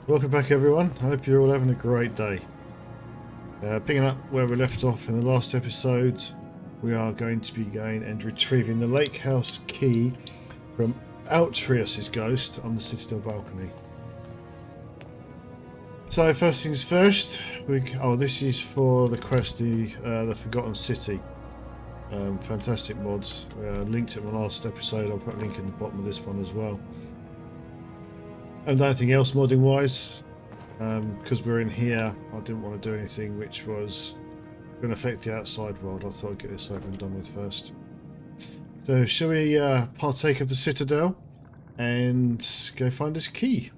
Welcome back everyone, I hope you're all having a great day. Picking up where we left off in the last episode, we are going to be going and retrieving the lake house key from Altreus's ghost on the Citadel balcony. So first things first, this is for the quest, the Forgotten City. Fantastic mods, linked it in my last episode. I'll put a link in the bottom of this one as well. And anything else modding wise, because we're in here, I didn't want to do anything which was going to affect the outside world. I thought I'd get this over and done with first. So shall we partake of the Citadel and go find this key?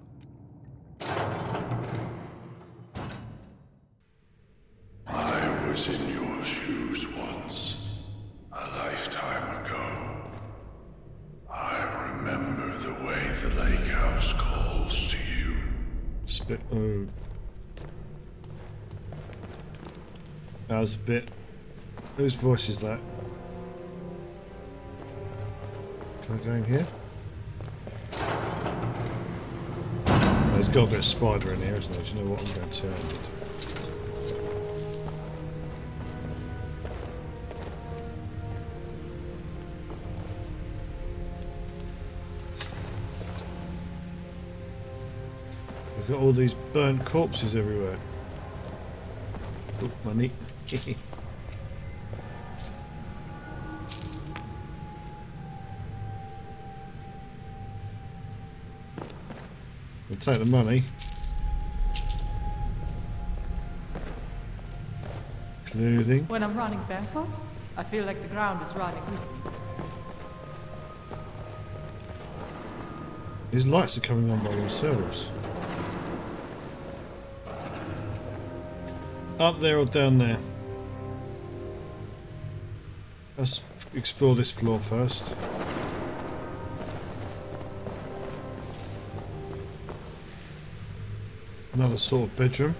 I was in your shoes once, a lifetime ago. I remember the way the lake house calls to you. Oh. That was a bit... Whose voice is that? Can I go in here? Oh, there's got a bit of spider in here, isn't there? Do you know what? I'm going to end it. We've got all these burnt corpses everywhere. Oh, money. We'll take the money. Clothing. When I'm running barefoot, I feel like the ground is running with me. These lights are coming on by themselves. Up there or down there? Let's explore this floor first. Another sort of bedroom.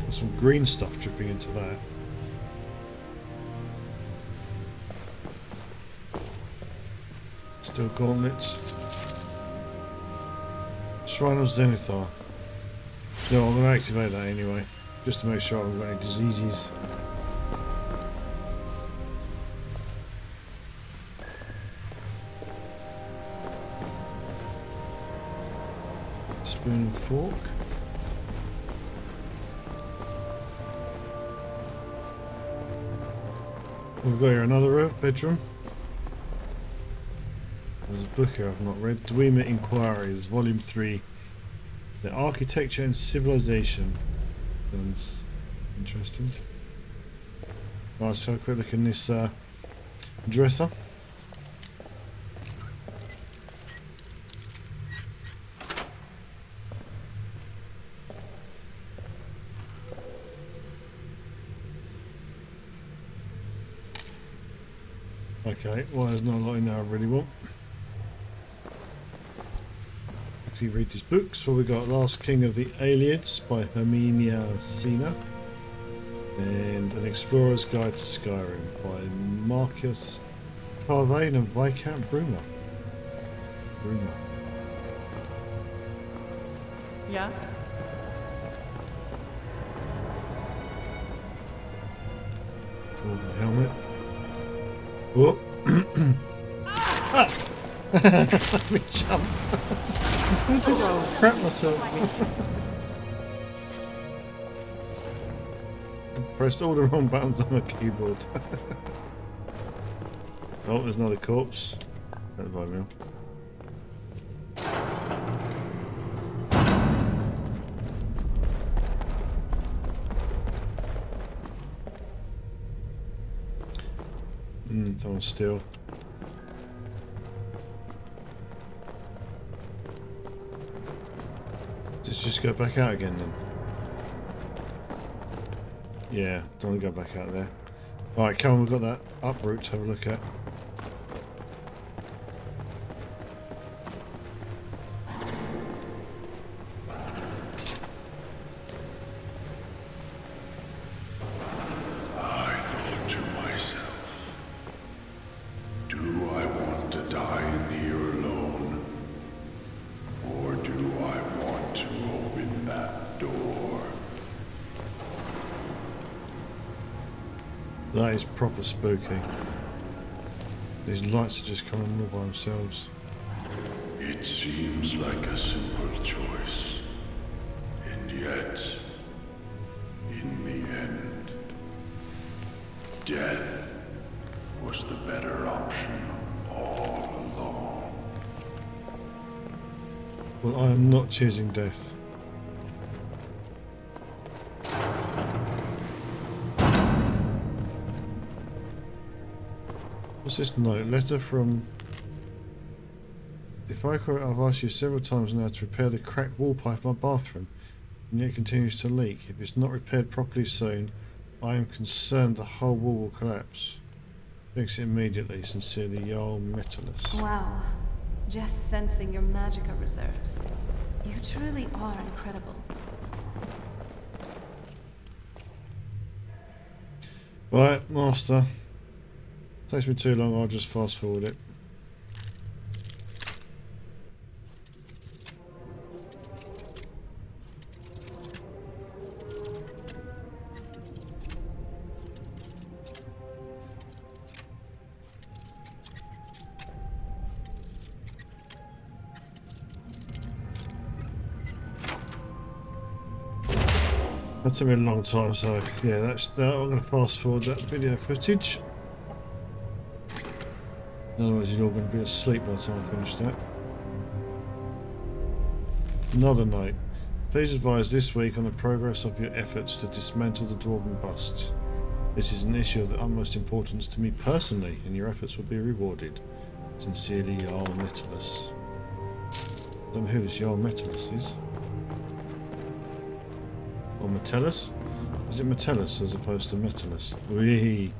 Got some green stuff dripping into that. Still gauntlets. Shrine of Zenithar. No, I'm going to activate that anyway, just to make sure I haven't got any diseases. Spoon and fork. We've got here another bedroom. There's a book here I've not read. Dwemer Inquiries, Volume 3. The Architecture and Civilization. That's interesting. Right, let's have a quick look in this dresser. Okay, well there's not a lot in there I really want. Quickly read these books. Well, we got Last King of the Aelids by Herminia Sina, and An Explorer's Guide to Skyrim by Marcus Parvain and Viscount Brumer. Yeah? Golden helmet. Whoop! Ah! Let me jump. I just crap myself. I pressed all the wrong buttons on my keyboard. Oh, there's another corpse. That's by me. Someone's still. Just go back out again then. Yeah, don't want to go back out there. Alright, come on, we've got that up route to have a look at. I thought to myself, do I want to die in here alone? That is proper spooky. These lights are just coming on all by themselves. It seems like a simple choice. And yet, in the end, death was the better option all along. Well, I am not choosing death. What's this note? Letter from... If I correct, I've asked you several times now to repair the cracked wall pipe in my bathroom, and yet it continues to leak. If it's not repaired properly soon, I am concerned the whole wall will collapse. Fix it immediately. Sincerely, Jarl Metallus. Wow. Just sensing your magica reserves. You truly are incredible. Right, Master. Takes me too long, I'll just fast forward it. That took me a long time, so yeah, that's that. I'm going to fast forward that video footage. Otherwise you're all going to be asleep by the time I finish that. Another note. Please advise this week on the progress of your efforts to dismantle the dwarven busts. This is an issue of the utmost importance to me personally, and your efforts will be rewarded. Sincerely, Jarl Metallus. I don't know who this Jarl Metallus is. Or Metellus? Is it Metellus as opposed to Metallus? Wee.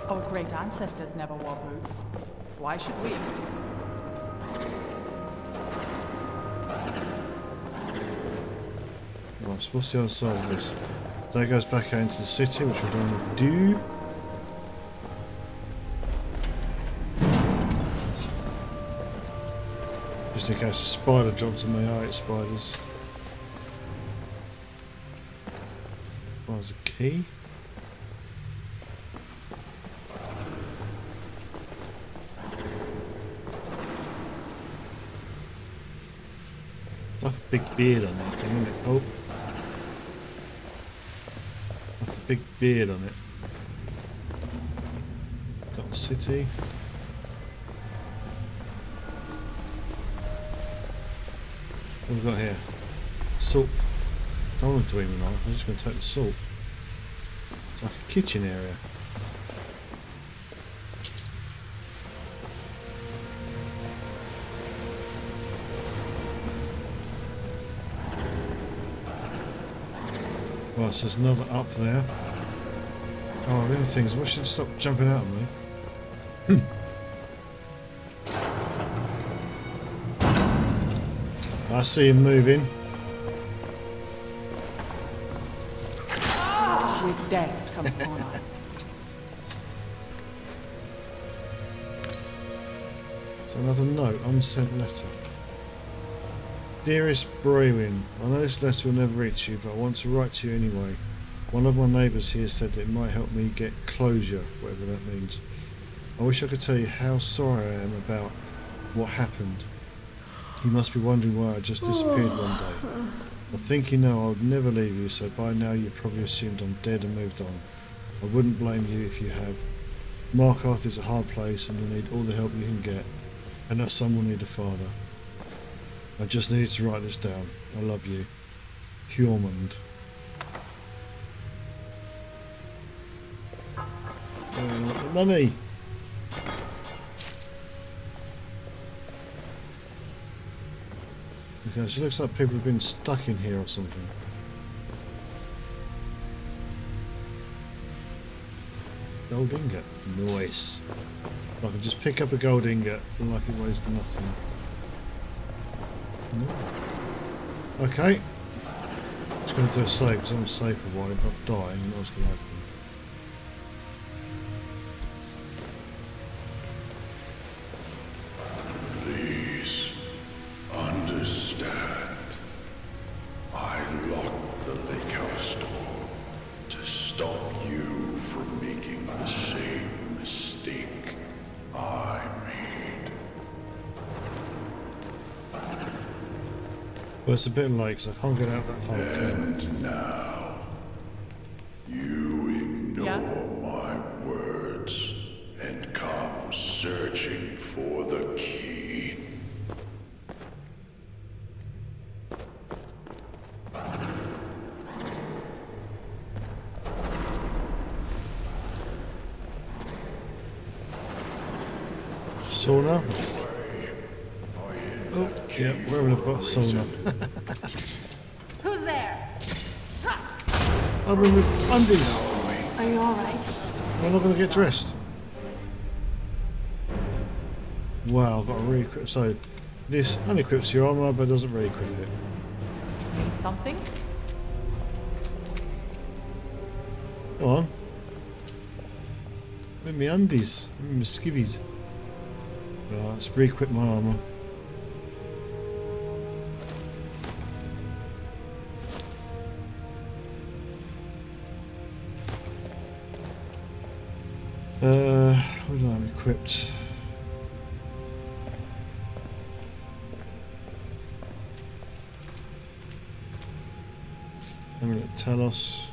Our great ancestors never wore boots. Why should we? Right, so what's the other side of this? That goes back out into the city, which we don't want to do. Just in case a spider jumps on me. I hate spiders. Oh, there's a key. It's like a big beard on that thing, isn't it? Oh. Like a big beard on it. Got the city. What have we got here? Salt. Don't want to eat me knife, I'm just going to take the salt. It's like a kitchen area. Right, so there's another up there. Oh, the other thing is, why should it stop jumping out at me? I see him moving. With death comes honor. So another note, unsent letter. Dearest Brewin, I know this letter will never reach you, but I want to write to you anyway. One of my neighbours here said that it might help me get closure, whatever that means. I wish I could tell you how sorry I am about what happened. You must be wondering why I just disappeared one day. I think you know I would never leave you, so by now you've probably assumed I'm dead and moved on. I wouldn't blame you if you have. Markarth is a hard place and you need all the help you can get. And that son will need a father. I just needed to write this down. I love you. Hjormund. Money! Okay, so it looks like people have been stuck in here or something. Gold ingot. Nice. I can just pick up a gold ingot like it weighs nothing. No. Okay. Just going to do a save because I'm safe for a while. If I die, and what's going to happen? Please understand. I locked the lake the same mistake I made. Well, it's a bit late, so I can't get out that hole. And now, you ignore my words and come searching for the key. Sauna. Oh, yeah, we're in a sauna. Who's there? I'm in with undies. Are you alright? I'm not going to get dressed. Wow, I've got to re-equip. So, this unequips your armor, but doesn't re-equip it. Need something? Go on. With me undies. With me skivvies. Right, let's re-equip my armor. What do I have equipped? Amulet Talos.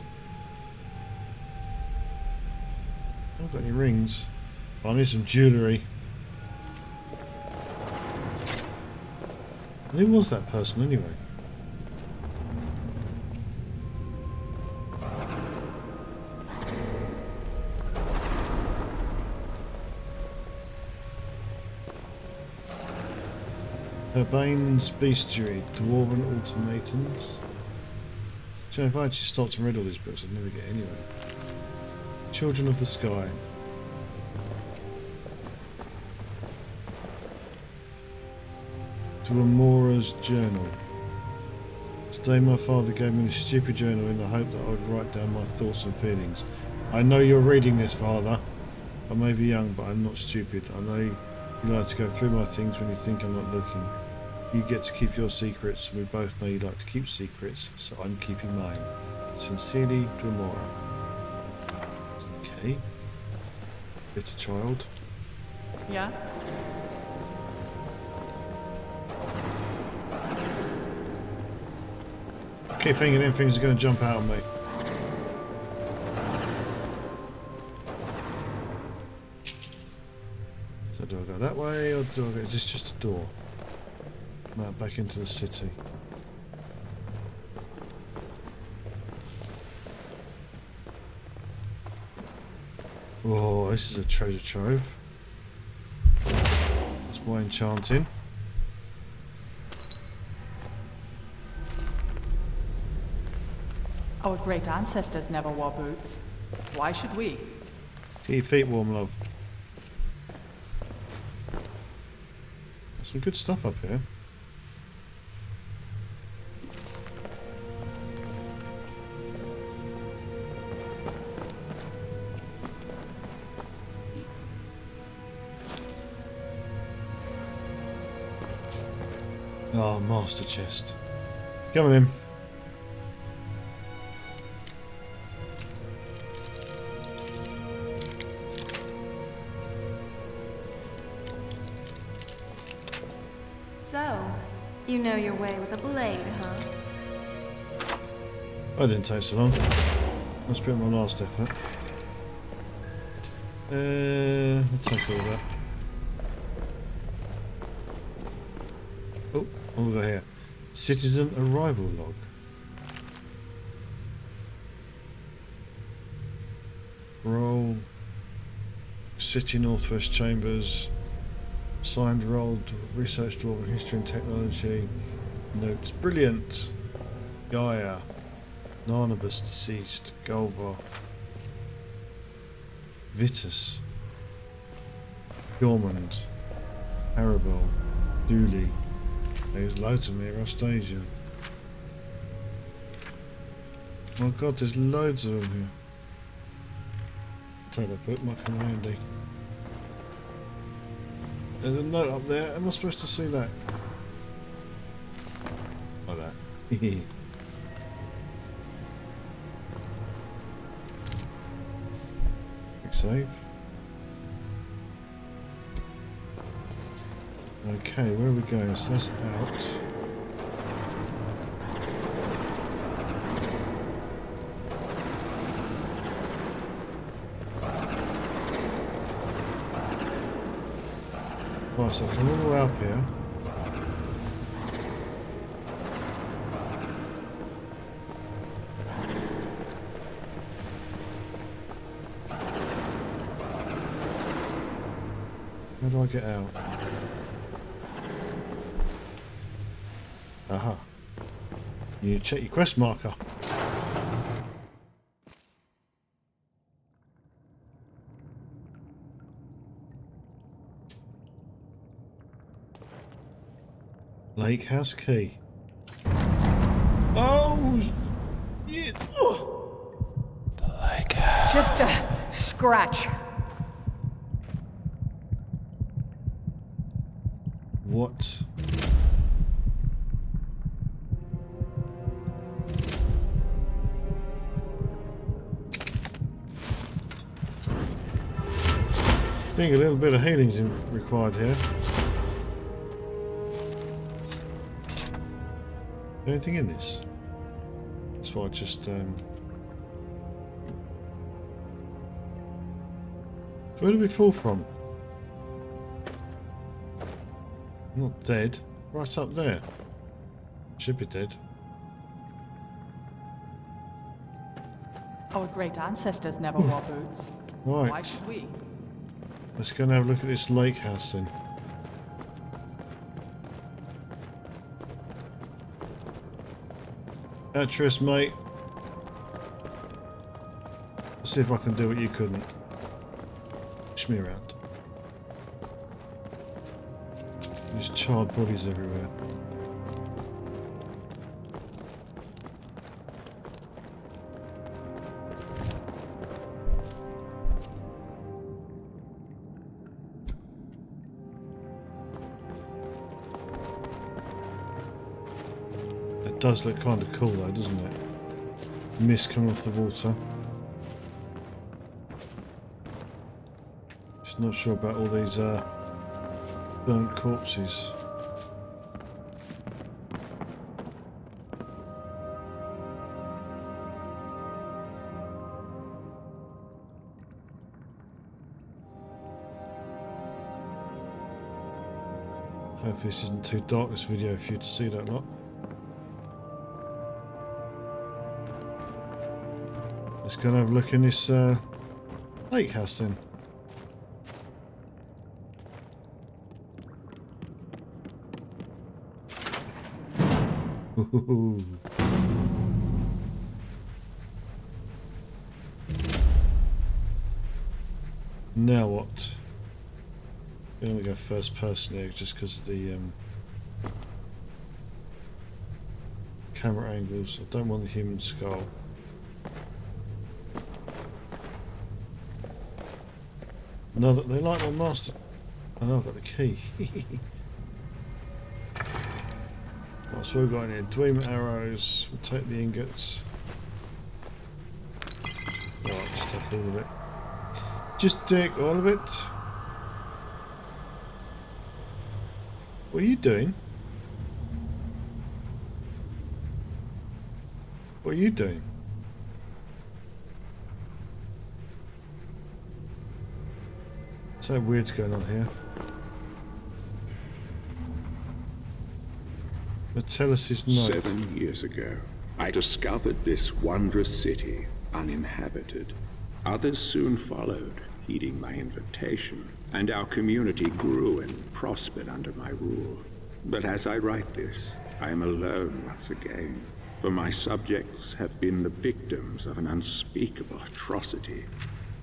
I haven't got any rings. Oh, I need some jewellery. Who was that person anyway? Urbane's Bestiary, Dwarven Automatons. Do you know, if I actually stopped and read all these books, I'd never get anywhere. Children of the Sky. To Amora's Journal. Today my father gave me this stupid journal in the hope that I would write down my thoughts and feelings. I know you're reading this, Father. I may be young, but I'm not stupid. I know you like to go through my things when you think I'm not looking. You get to keep your secrets, and we both know you like to keep secrets, so I'm keeping mine. Sincerely, Dramora. Okay. Bitter child. Yeah? Keep thinking them things are going to jump out on me. So do I go that way, or do I go, is this just a door? No, back into the city. Oh, this is a treasure trove. That's my enchanting. Our great ancestors never wore boots. Why should we? Keep your feet warm, love. There's some good stuff up here. Oh, master chest. Come on in. So, you know your way with a blade, huh? That didn't take so long. Must have been my last effort. I'll take all that. Oh, over here. Citizen arrival log. Roll. City Northwest Chambers. Signed roll. Research Dwarven History and Technology. Notes. Brilliant. Gaia. Narnabas deceased. Golvar. Vitus. Gormand. Arabelle. Dooley. There's loads of them here, Rostasia. Oh god, there's loads of them here. Take that book, might come handy. There's a note up there, am I supposed to see that? Like that. Quick save. Okay, where are we going? So that's out. Right, so I come all the way up here. How do I get out? Aha. You need to check your quest marker. Lake House Key. Oh! Shit. The lake house. Just a scratch. What? I think a little bit of healing is required here. Anything in this? That's why I just where did we fall from? Not dead. Right up there. Should be dead. Our great ancestors never wore boots. Right. Why should we? Let's go and have a look at this lake house then. Atris, mate. Let's see if I can do what you couldn't. Push me around. There's charred bodies everywhere. It does look kind of cool though, doesn't it? Mist coming off the water. Just not sure about all these burnt corpses. Hopefully this isn't too dark, this video, for you to see that lot. Let's go and have a look in this lake house then. Ooh. Now what? I'm going to go first person here just because of the camera angles. I don't want the human skull. No, they like my master. Oh, I've got the key. Right, so we've got in here Dwemer arrows. We'll take the ingots. Right, just take all of it. Just take all of it. What are you doing? What are you doing? Something weird's going on here. Metellus' note. 7 years ago, I discovered this wondrous city uninhabited. Others soon followed, heeding my invitation, and our community grew and prospered under my rule. But as I write this, I am alone once again, for my subjects have been the victims of an unspeakable atrocity.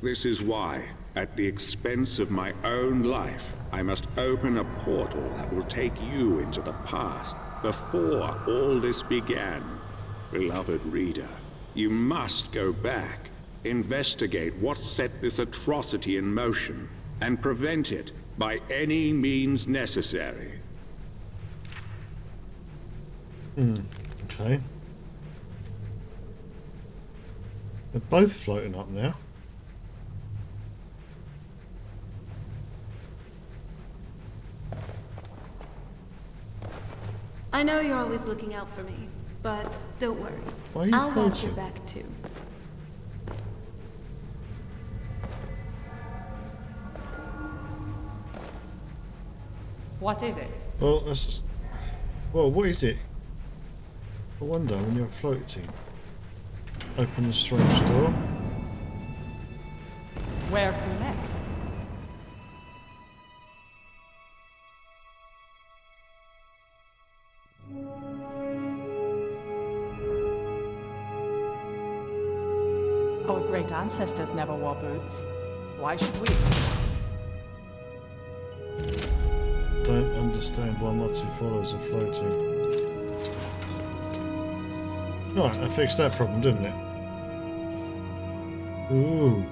This is why, at the expense of my own life, I must open a portal that will take you into the past, before all this began. Beloved reader, you must go back, investigate what set this atrocity in motion, and prevent it by any means necessary. Okay. They're both floating up now. I know you're always looking out for me, but don't worry. Why are you I'll watch your floating? back too. What is it? Well, that's... Well, what is it? I wonder when you're floating. Open the strange door. Where to next? Our great ancestors never wore boots. Why should we? Don't understand why Matsu followers are floating. Right, that fixed that problem, didn't it? Ooh.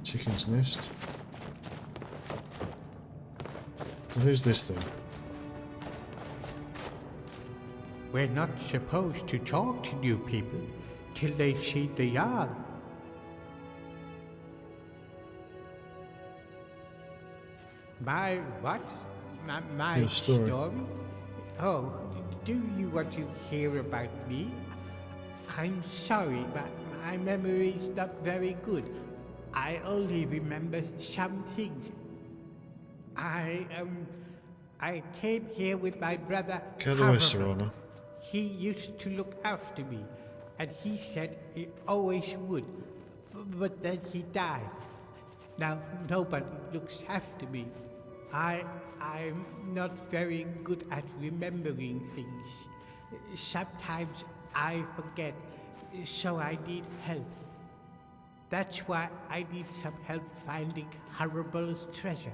Chicken's nest. So who's this then? We're not supposed to talk to new people till they see the Jarl. My what? My Your story. Oh, do you want to hear about me? I'm sorry, but my memory is not very good. I only remember some things. I came here with my brother Cadaway, Harvard. Serrano. He used to look after me, and he said he always would. But then he died. Now nobody looks after me. I'm not very good at remembering things. Sometimes I forget, so I need help. That's why I need some help finding Harabel's treasure.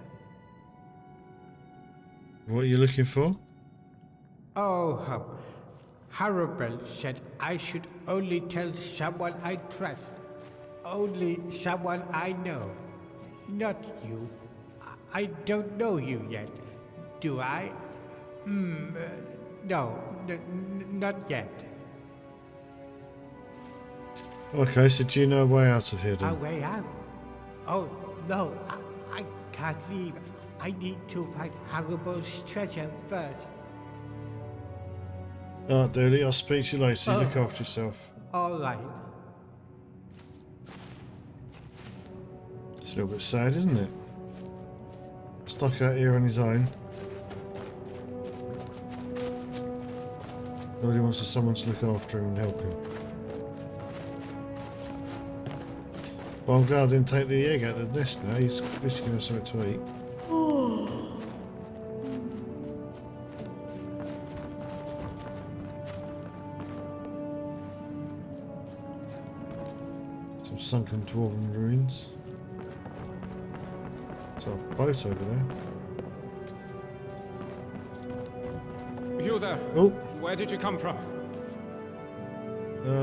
What are you looking for? Oh, Harabel said I should only tell someone I trust. Only someone I know. Not you. I don't know you yet. Do I? No, not yet. Okay, so do you know a way out of here A then? way out? Oh, no, I can't leave. I need to find Harabel's treasure first. Alright, Dooley, I'll speak to you later. You look Oh. after yourself. All right. It's a little bit sad, isn't it? Stuck out here on his own. All he wants is someone to look after him and help him. Well, I'm glad I didn't take the egg out of the nest now. He's at least giving us something to eat. Some sunken dwarven ruins. There's a boat over there. You there? Oh, Where did you come from?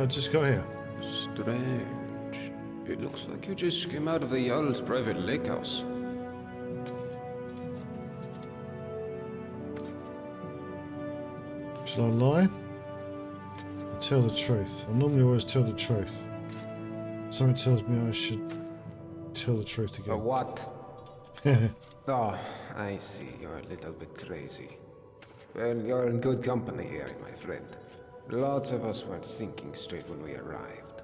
just got here. Strange. It looks like you just came out of the Jarl's private lake house. Should I lie? Or tell the truth? I normally always tell the truth. Something tells me I should tell the truth A again. what? Oh, I see. You're a little bit crazy. Well, you're in good company here, my friend. Lots of us weren't thinking straight when we arrived.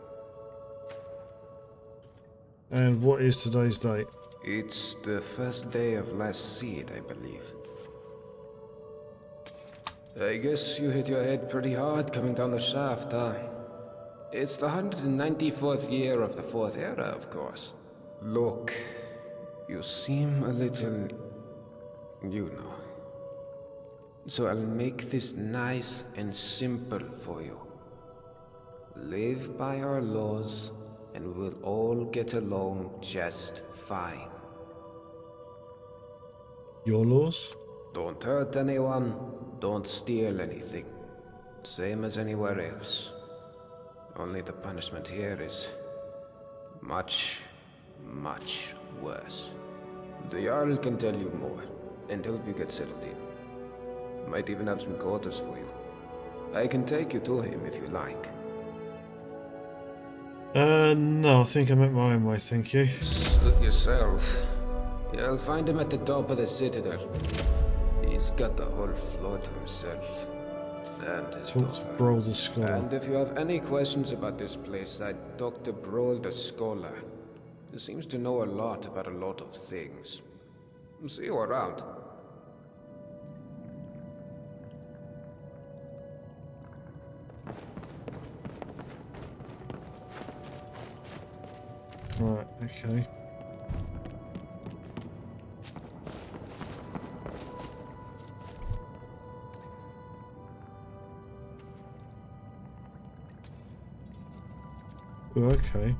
And what is today's date? It's the first day of last seed, I believe. I guess you hit your head pretty hard coming down the shaft, huh? It's the 194th year of the Fourth Era, of course. Look, you seem a little... you know. So I'll make this nice and simple for you. Live by our laws, and we'll all get along just fine. Your laws? Don't hurt anyone, don't steal anything. Same as anywhere else. Only the punishment here is much, much worse. The Jarl can tell you more, and help you get settled in. Might even have some quarters for you. I can take you to him if you like. No, I think I meant my own way, thank you. Suit yourself. You'll find him at the top of the citadel. He's got the whole floor to himself. And his Talk to daughter. Brawl the Scholar. And if you have any questions about this place, I'd talk to Brawl the Scholar. He seems to know a lot about a lot of things. See you around. Right, okay. Oh, okay.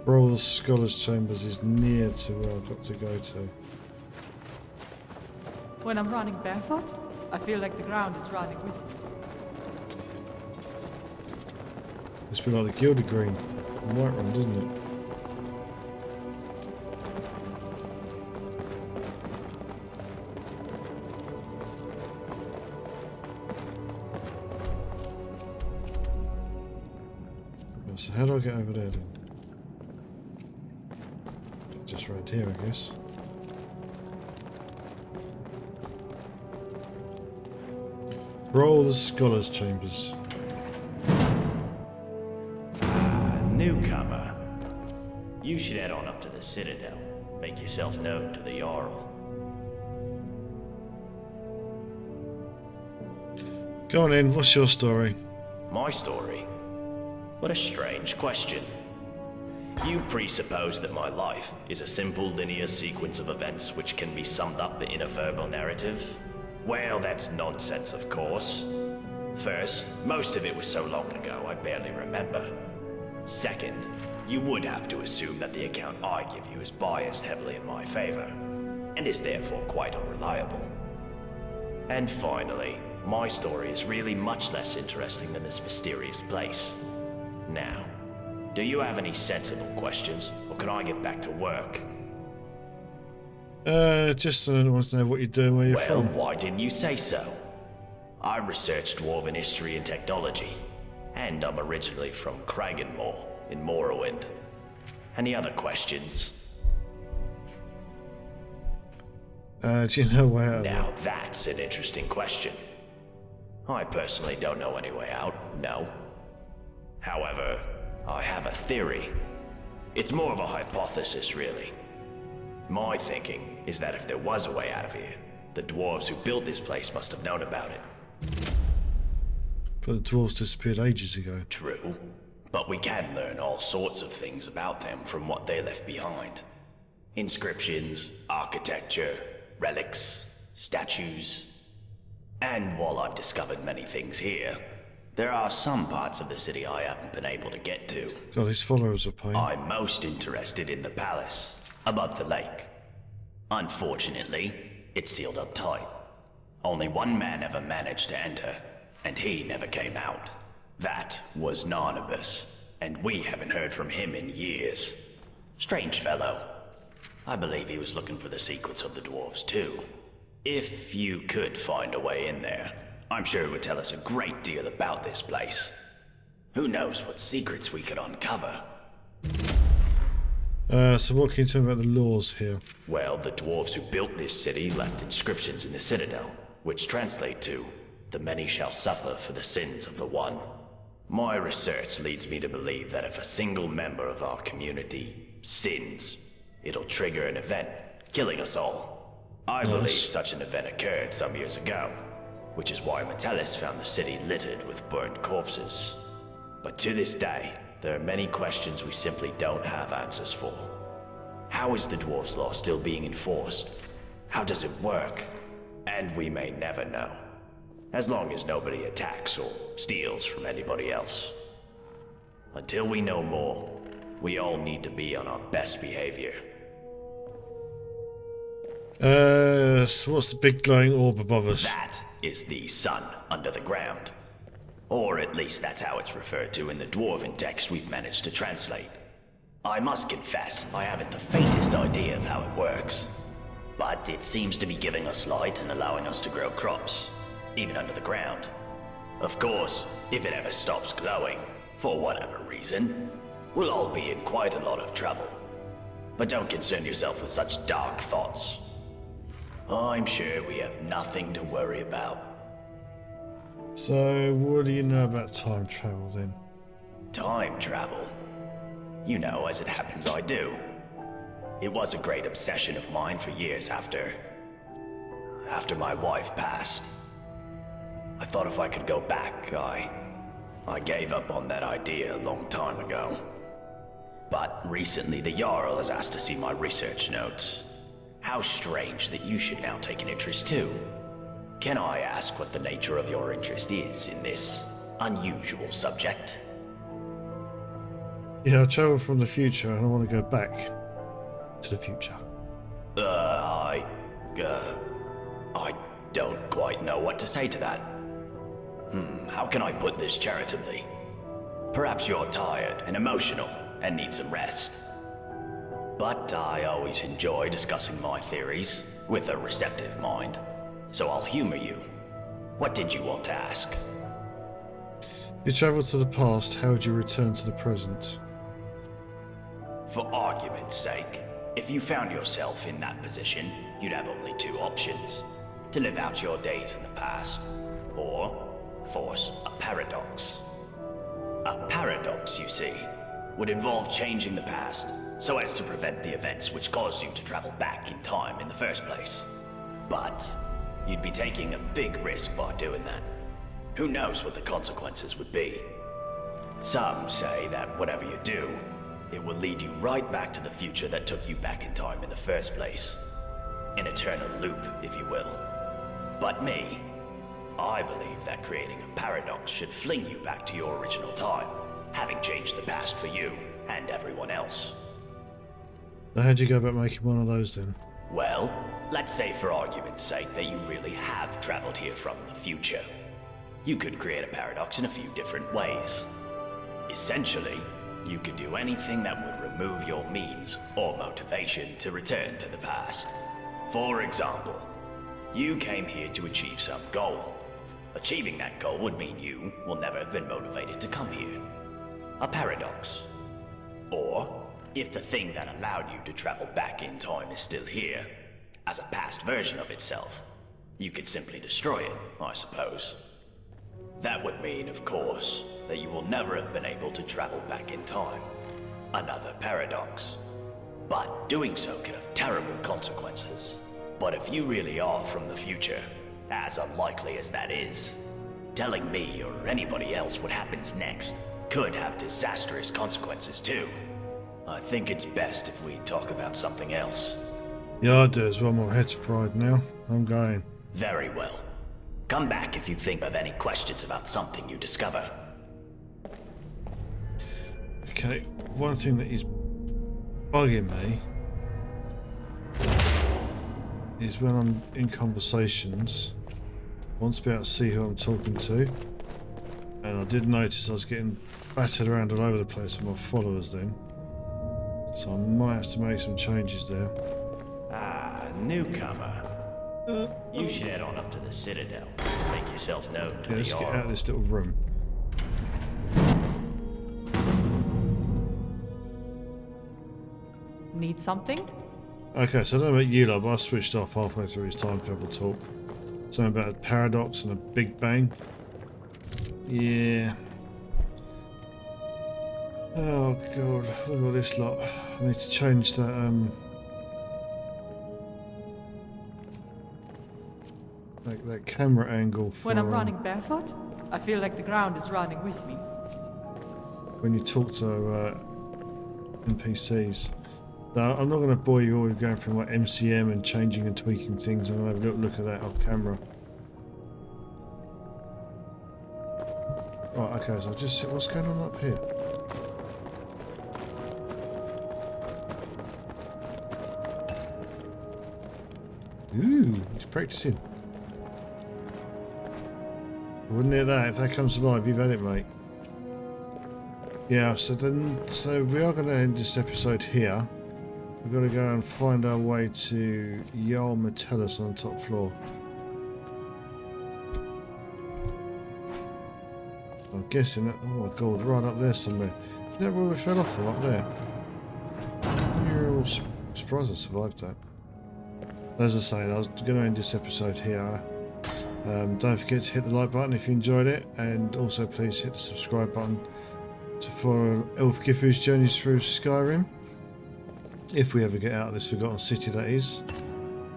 Brawl the Scholar's Chambers is near to where I've got to go to. When I'm running barefoot, I feel like the ground is running with me. It's been like the Gilded Green and White Run, doesn't it? So how do I get over there then? Just right here, I guess. Roll the Scholar's Chambers. Newcomer. You should head on up to the Citadel. Make yourself known to the Jarl. Go on in, what's your story? My story? What a strange question. You presuppose that my life is a simple linear sequence of events which can be summed up in a verbal narrative? Well, that's nonsense, of course. First, most of it was so long ago I barely remember. Second, you would have to assume that the account I give you is biased heavily in my favor, and is therefore quite unreliable. And finally, my story is really much less interesting than this mysterious place. Now, do you have any sensible questions, or can I get back to work? Just I want to know what you're doing, where you're Well, from. why didn't you say so? I researched Dwarven history and technology, and I'm originally from Kragenmoor in Morrowind. Any other questions? Do you know where? Now that's an interesting question. I personally don't know any way out, no. However, I have a theory. It's more of a hypothesis, really. My thinking is that if there was a way out of here, the dwarves who built this place must have known about it. But the dwarves disappeared ages ago. True, but we can learn all sorts of things about them from what they left behind. Inscriptions, architecture, relics, statues. And while I've discovered many things here, there are some parts of the city I haven't been able to get to. God, his followers are pain. I'm most interested in the palace, above the lake. Unfortunately, it's sealed up tight. Only one man ever managed to enter, and he never came out. That was Narnabas, and we haven't heard from him in years. Strange fellow. I believe he was looking for the secrets of the dwarves too. If you could find a way in there, I'm sure it would tell us a great deal about this place. Who knows what secrets we could uncover? So what can you tell me about the laws here? Well, the dwarves who built this city left inscriptions in the Citadel, which translate to, "The many shall suffer for the sins of the one." My research leads me to believe that if a single member of our community sins, it'll trigger an event, killing us all. I believe such an event occurred some years ago, which is why Metellus found the city littered with burned corpses. But to this day, there are many questions we simply don't have answers for. How is the dwarves' law still being enforced? How does it work? And we may never know. As long as nobody attacks or steals from anybody else. Until we know more, we all need to be on our best behavior. So what's the big glowing orb above us? That is the sun under the ground. Or at least that's how it's referred to in the dwarven text we've managed to translate. I must confess, I haven't the faintest idea of how it works. But it seems to be giving us light and allowing us to grow crops, even under the ground. Of course, if it ever stops glowing, for whatever reason, we'll all be in quite a lot of trouble. But don't concern yourself with such dark thoughts. I'm sure we have nothing to worry about. So, what do you know about time travel then? Time travel? You know, as it happens, I do. It was a great obsession of mine for years after my wife passed. I thought if I could go back, I gave up on that idea a long time ago. But recently the Jarl has asked to see my research notes. How strange that you should now take an interest too. Can I ask what the nature of your interest is in this unusual subject? Yeah, I travel from the future and I want to go back to the future. I don't quite know what to say to that. How can I put this charitably? Perhaps you're tired and emotional and need some rest. But I always enjoy discussing my theories with a receptive mind, so I'll humor you. What did you want to ask? If you travel to the past, how would you return to the present? For argument's sake, if you found yourself in that position, you'd have only two options. To live out your days in the past, or force a paradox. A paradox, you see, would involve changing the past so as to prevent the events which caused you to travel back in time in the first place. But you'd be taking a big risk by doing that. Who knows what the consequences would be? Some say that whatever you do, it will lead you right back to the future that took you back in time in the first place. An eternal loop, if you will. But me, I believe that creating a paradox should fling you back to your original time, having changed the past for you and everyone else. So how'd you go about making one of those then? Well, let's say for argument's sake that you really have traveled here from the future. You could create a paradox in a few different ways. Essentially, you could do anything that would remove your means or motivation to return to the past. For example, you came here to achieve some goal. Achieving that goal would mean you will never have been motivated to come here. A paradox. Or, if the thing that allowed you to travel back in time is still here, as a past version of itself, you could simply destroy it, I suppose. That would mean, of course, that you will never have been able to travel back in time. Another paradox. But doing so could have terrible consequences. But if you really are from the future, as unlikely as that is, telling me or anybody else what happens next could have disastrous consequences too. I think it's best if we talk about something else. Yeah, I do as well. My head's fried now. I'm going. Very well. Come back if you think of any questions about something you discover. Okay, one thing that is bugging me is when I'm in conversations, I want to be able to see who I'm talking to. And I did notice I was getting battered around all over the place with my followers then. So I might have to make some changes there. Ah, newcomer. You should head on up to the Citadel. Make yourself known to Yeah, let's the get Jarl. out of this little room. Need something? Okay, so I don't know about you lot, but I switched off halfway through his time travel talk. Something about a paradox and a big bang. Yeah. Oh god, look at all this lot. I need to change that like that camera angle for When I'm running barefoot, I feel like the ground is running with me. when you talk to NPCs. Now, I'm not going to bore you all with going through my MCM and changing and tweaking things. I'm going to have a little look at that off camera. Right, okay, so I'll just see what's going on up here. Ooh, he's practicing. Wouldn't it that? If that comes alive, you've had it, mate. Yeah, so we are going to end this episode here. We've got to go and find our way to Jarl Metellus on the top floor. I'm guessing that, oh my god, right up there somewhere. Is that where we fell off from, up there? You're all surprised I survived that. As I say, I was going to end this episode here. Don't forget to hit the like button if you enjoyed it, and also please hit the subscribe button to follow Elf Gifu's journeys through Skyrim. If we ever get out of this forgotten city, that is.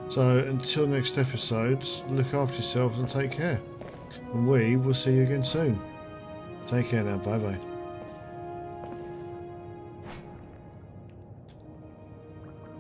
So until next episode, look after yourselves and take care. And we will see you again soon. Take care now, bye bye.